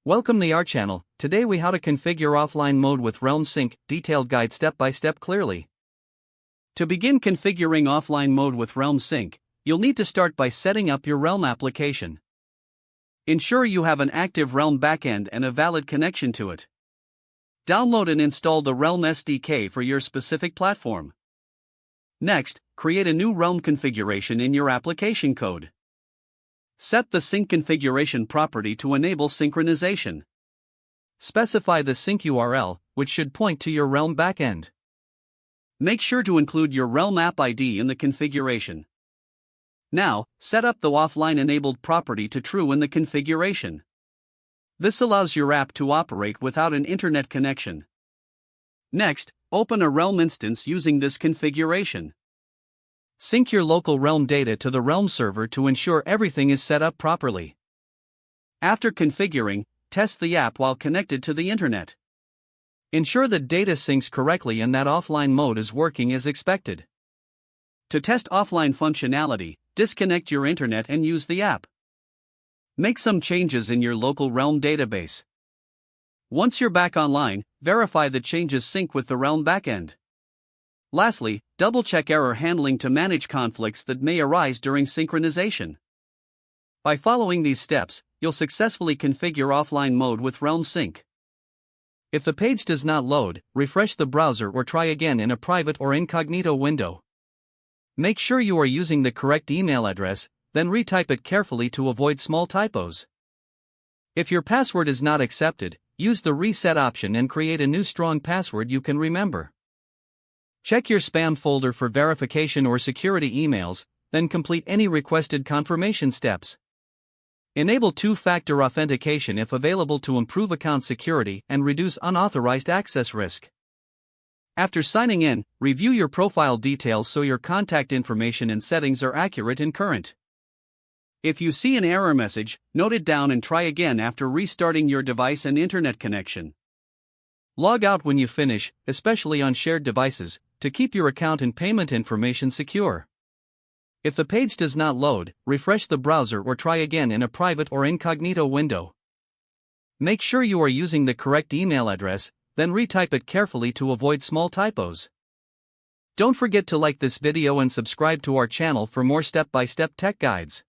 Welcome to our channel. Today we how to configure offline mode with Realm Sync, detailed guide step by step clearly. To begin configuring offline mode with Realm Sync, you'll need to start by setting up your Realm application. Ensure you have an active Realm backend and a valid connection to it. Download and install the Realm SDK for your specific platform. Next, create a new Realm configuration in your application code. Set the sync configuration property to enable synchronization. Specify the sync URL, which should point to your Realm backend. Make sure to include your Realm app ID in the configuration. Now, set up the offline enabled property to true in the configuration. This allows your app to operate without an internet connection. Next, open a Realm instance using this configuration. Sync your local Realm data to the Realm server to ensure everything is set up properly. After configuring, test the app while connected to the internet. Ensure that data syncs correctly and that offline mode is working as expected. To test offline functionality, disconnect your internet and use the app. Make some changes in your local Realm database. Once you're back online, verify the changes sync with the Realm backend. Lastly, double-check error handling to manage conflicts that may arise during synchronization. By following these steps, you'll successfully configure offline mode with Realm Sync. If the page does not load, refresh the browser or try again in a private or incognito window. Make sure you are using the correct email address, then retype it carefully to avoid small typos. If your password is not accepted, use the reset option and create a new strong password you can remember. Check your spam folder for verification or security emails, then complete any requested confirmation steps. Enable two-factor authentication if available to improve account security and reduce unauthorized access risk. After signing in, review your profile details so your contact information and settings are accurate and current. If you see an error message, note it down and try again after restarting your device and internet connection. Log out when you finish, especially on shared devices, to keep your account and payment information secure. If the page does not load, refresh the browser or try again in a private or incognito window. Make sure you are using the correct email address, then retype it carefully to avoid small typos. Don't forget to like this video and subscribe to our channel for more step-by-step tech guides.